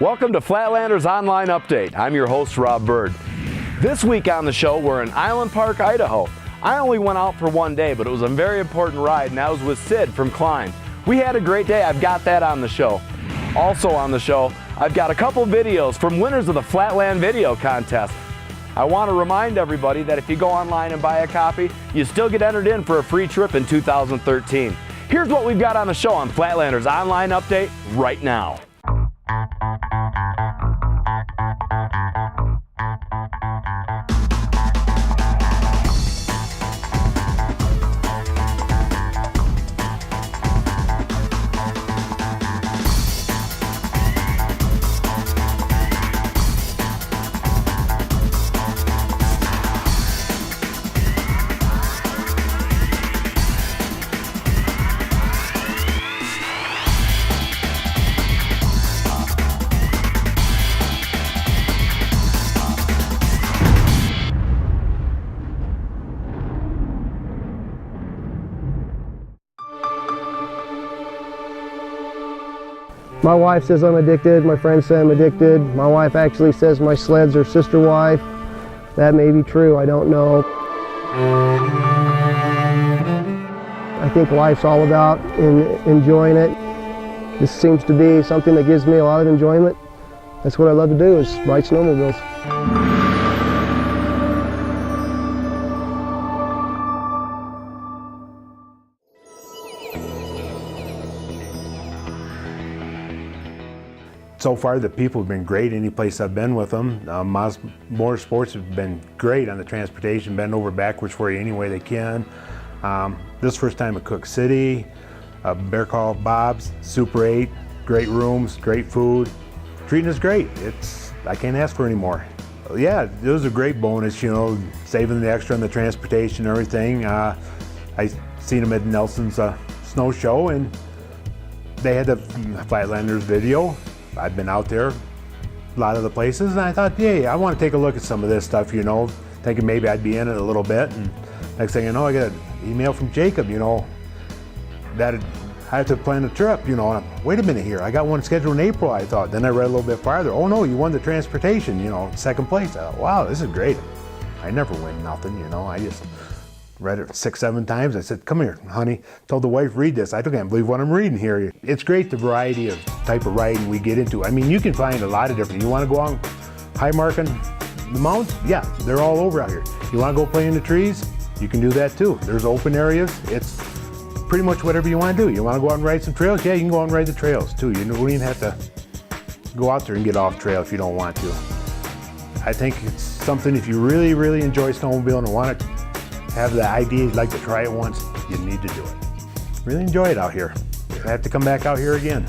Welcome to Flatlanders Online Update. I'm your host, Rob Bird. This week on the show, we're in Island Park, Idaho. I only went out for one day, but it was a very important ride, and that was with Sid from Klein. We had a great day. I've got that on the show. Also on the show, I've got a couple videos from winners of the Flatland Video Contest. I want to remind everybody that if you go online and buy a copy, you still get entered in for a free trip in 2013. Here's what we've got on the show on Flatlanders Online Update right now. My wife says I'm addicted, my friends say I'm addicted. My wife actually says my sled's her sister wife. That may be true, I don't know. I think life's all about enjoying it. This seems to be something that gives me a lot of enjoyment. That's what I love to do, is ride snowmobiles. So far, the people have been great any place I've been with them. Motorsports have been great on the transportation, bend over backwards for you any way they can. This first time at Cook City, Bear Call Bob's, Super 8, great rooms, great food. Treating us great. I can't ask for any more. Yeah, it was a great bonus, you know, saving the extra on the transportation and everything. I seen them at Nelson's snow show, and they had the Flatlanders video. I've been out there a lot of the places, and I thought, yeah, I want to take a look at some of this stuff, you know, thinking maybe I'd be in it a little bit. And next thing you know, I got an email from Jacob, you know, that I have to plan a trip, you know. And wait a minute here, I got one scheduled in April, I thought. Then I read a little bit farther. Oh no, you won the transportation, you know, second place. I thought, wow, this is great. I never win nothing, you know. I just read it 6, 7 times. I said, come here, honey. Told the wife, read this. I can't believe what I'm reading here. It's great, the variety of type of riding we get into. I mean, you can find a lot of different. You want to go on high marking the mountains? Yeah, they're all over out here. You want to go play in the trees? You can do that too. There's open areas. It's pretty much whatever you want to do. You want to go out and ride some trails? Yeah, you can go out and ride the trails too. You don't even have to go out there and get off trail if you don't want to. I think it's something, if you really, really enjoy snowmobiling and want to have the idea you'd like to try it once, you need to do it. Really enjoy it out here. I have to come back out here again.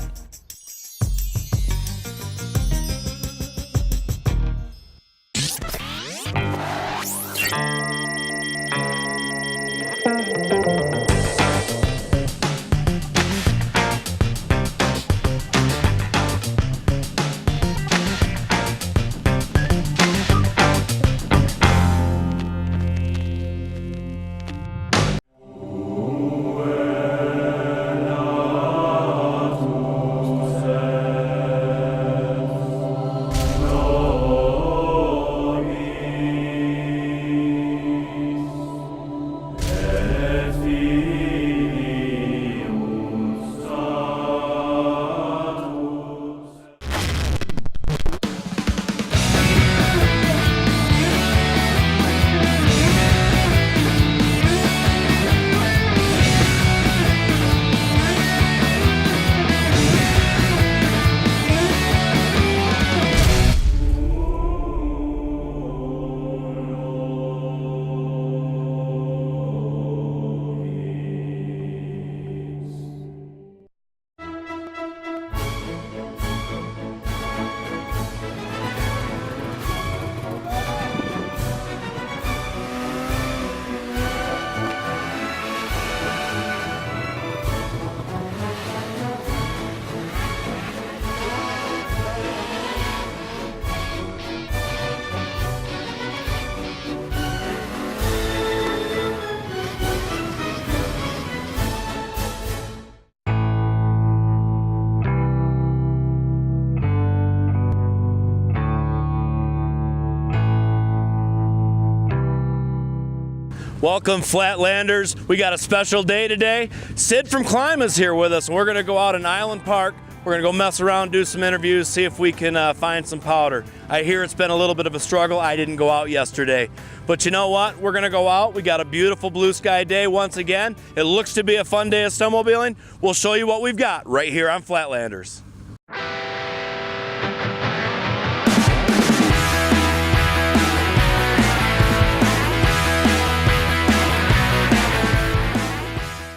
Welcome, Flatlanders. We got a special day today. Sid from Climb is here with us, and we're gonna go out in Island Park. We're gonna go mess around, do some interviews, see if we can find some powder. I hear it's been a little bit of a struggle. I didn't go out yesterday. But you know what? We're gonna go out. We got a beautiful blue sky day once again. It looks to be a fun day of snowmobiling. We'll show you what we've got right here on Flatlanders.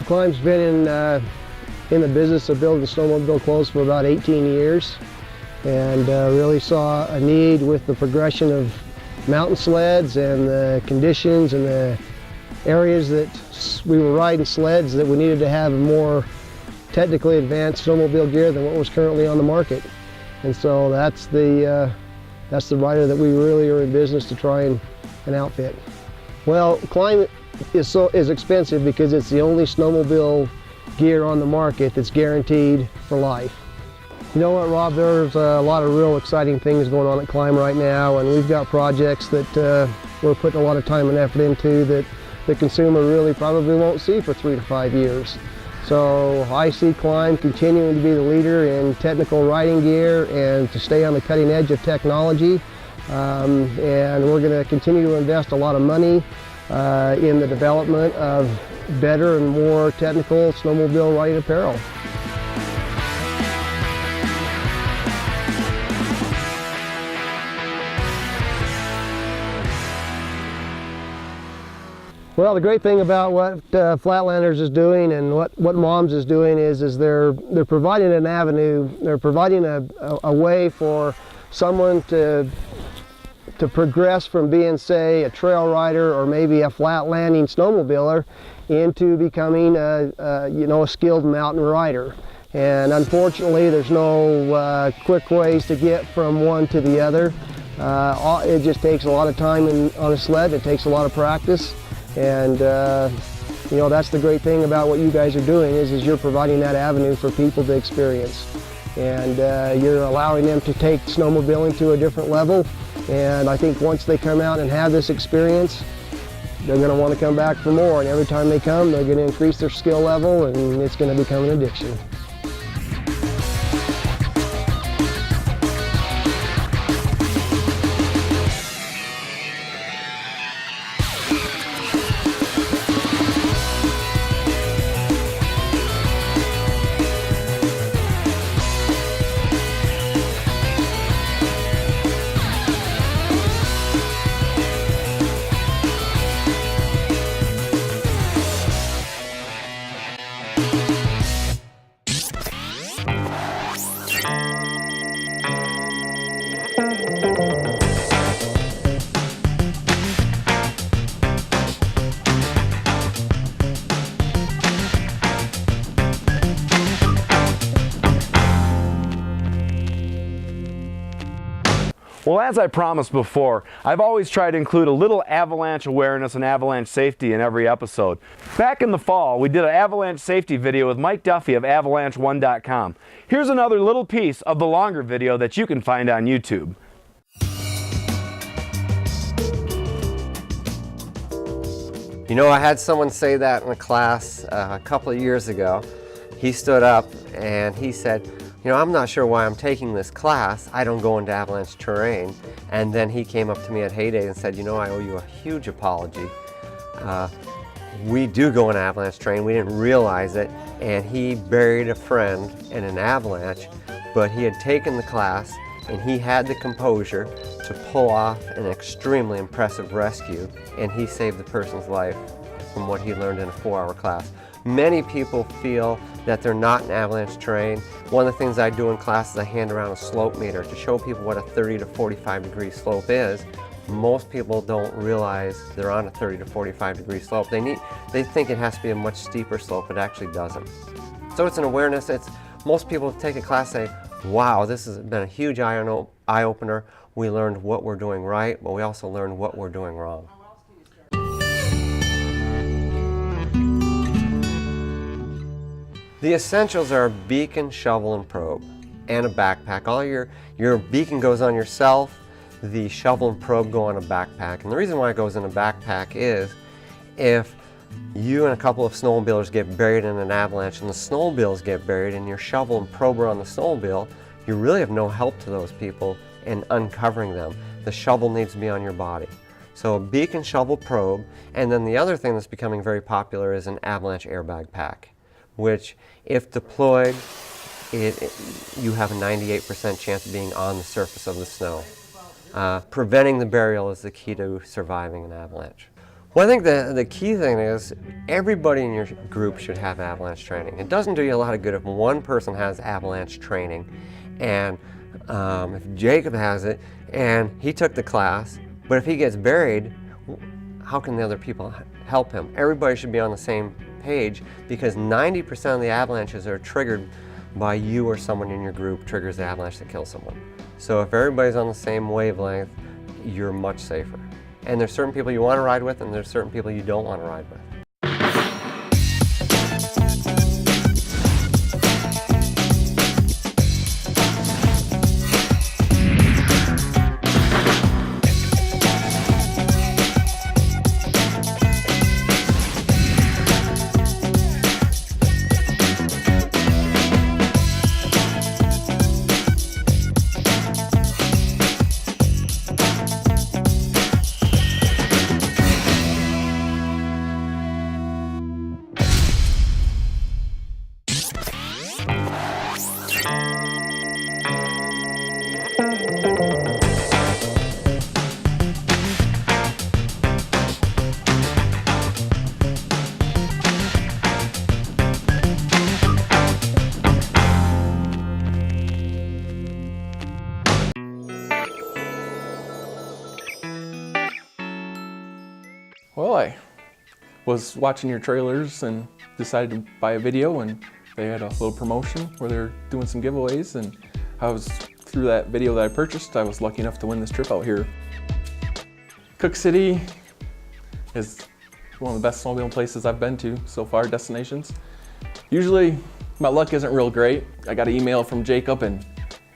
Climb's been in the business of building snowmobile clothes for about 18 years, and really saw a need with the progression of mountain sleds and the conditions and the areas that we were riding sleds that we needed to have a more technically advanced snowmobile gear than what was currently on the market. And so that's the rider that we really are in business to try and outfit. Well, Climb is expensive because it's the only snowmobile gear on the market that's guaranteed for life. You know what, Rob, there's a lot of real exciting things going on at Climb right now, and we've got projects that we're putting a lot of time and effort into that the consumer really probably won't see for 3 to 5 years. So I see Climb continuing to be the leader in technical riding gear and to stay on the cutting edge of technology, and we're going to continue to invest a lot of money in the development of better and more technical snowmobile riding apparel. Well, the great thing about what Flatlanders is doing and what Moms is doing is they're providing an avenue, they're providing a way for someone to progress from being, say, a trail rider or maybe a flat landing snowmobiler into becoming a skilled mountain rider. And unfortunately, there's no quick ways to get from one to the other. It just takes a lot of time on a sled. It takes a lot of practice. And that's the great thing about what you guys are doing is you're providing that avenue for people to experience. And you're allowing them to take snowmobiling to a different level. And I think once they come out and have this experience, they're going to want to come back for more. And every time they come, they're going to increase their skill level, and it's going to become an addiction. Well, as I promised before, I've always tried to include a little avalanche awareness and avalanche safety in every episode. Back in the fall, we did an avalanche safety video with Mike Duffy of avalanche1.com. Here's another little piece of the longer video that you can find on YouTube. You know, I had someone say that in a class a couple of years ago. He stood up and he said, you know, I'm not sure why I'm taking this class. I don't go into avalanche terrain. And then he came up to me at Heyday and said, you know, I owe you a huge apology. We do go in avalanche terrain. We didn't realize it. And he buried a friend in an avalanche, but he had taken the class and he had the composure to pull off an extremely impressive rescue, and he saved the person's life from what he learned in a 4-hour class. Many people feel that they're not in avalanche terrain. One of the things I do in class is I hand around a slope meter to show people what a 30 to 45 degree slope is. Most people don't realize they're on a 30 to 45 degree slope. They think it has to be a much steeper slope, but it actually doesn't. So it's an awareness. Most people take a class say, wow, this has been a huge eye-opener. We learned what we're doing right, but we also learned what we're doing wrong. The essentials are a beacon, shovel, and probe, and a backpack. All your beacon goes on yourself, the shovel and probe go on a backpack. And the reason why it goes in a backpack is if you and a couple of snowmobilers get buried in an avalanche and the snowmobiles get buried and your shovel and probe are on the snowmobile, you really have no help to those people in uncovering them. The shovel needs to be on your body. So a beacon, shovel, probe, and then the other thing that's becoming very popular is an avalanche airbag pack, which if deployed, you have a 98% chance of being on the surface of the snow. Preventing the burial is the key to surviving an avalanche. Well, I think the key thing is everybody in your group should have avalanche training. It doesn't do you a lot of good if one person has avalanche training, and if Jacob has it and he took the class, but if he gets buried, how can the other people help him? Everybody should be on the same page, because 90% of the avalanches are triggered by you or someone in your group triggers the avalanche that kills someone. So if everybody's on the same wavelength, you're much safer. And there's certain people you want to ride with, and there's certain people you don't want to ride with. Well, I was watching your trailers and decided to buy a video, and they had a little promotion where they're doing some giveaways, and through that video that I purchased, I was lucky enough to win this trip out here. Cook City is one of the best snowmobiling places I've been to so far, destinations. Usually my luck isn't real great. I got an email from Jacob and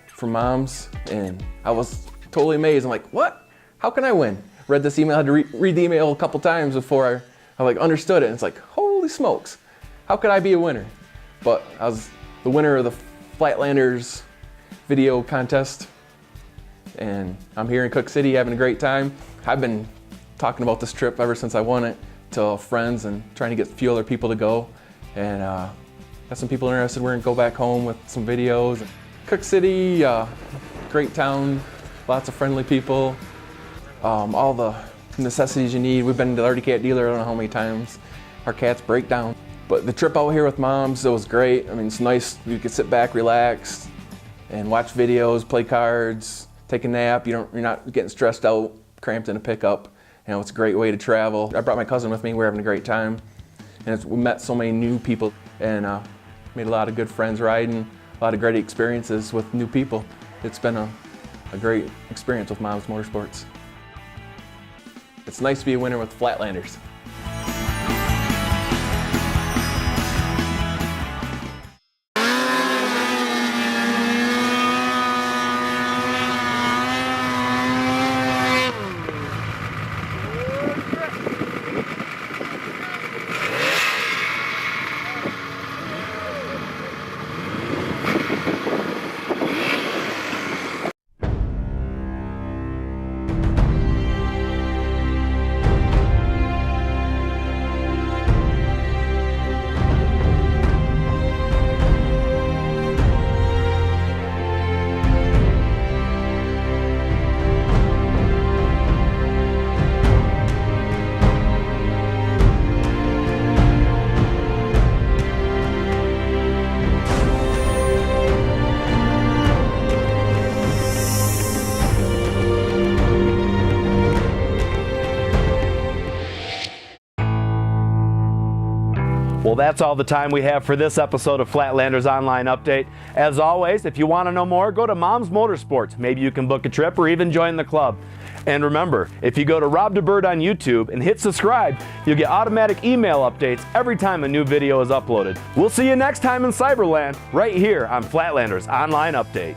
from Mom's, and I was totally amazed. I'm like, what? How can I win? Read this email, I had to read the email a couple times before I understood it. And it's like, holy smokes, how could I be a winner? But I was the winner of the Flatlanders Video Contest, and I'm here in Cook City having a great time. I've been talking about this trip ever since I won it to friends and trying to get a few other people to go. And got some people interested. We're gonna go back home with some videos. Cook City, great town, lots of friendly people. All the necessities you need. We've been to the Arctic Cat dealer I don't know how many times. Our cats break down. But the trip out here with Moms, it was great. I mean, it's nice. You could sit back, relax, and watch videos, play cards, take a nap. You're not getting stressed out, cramped in a pickup. You know, it's a great way to travel. I brought my cousin with me. We're having a great time. And we met so many new people and made a lot of good friends riding, a lot of great experiences with new people. It's been a great experience with Moms Motorsports. It's nice to be a winner with Flatlanders. Well, that's all the time we have for this episode of Flatlanders Online Update. As always, if you want to know more, go to Mom's Motorsports. Maybe you can book a trip or even join the club. And remember, if you go to Rob DeBird on YouTube and hit subscribe, you'll get automatic email updates every time a new video is uploaded. We'll see you next time in Cyberland, right here on Flatlanders Online Update.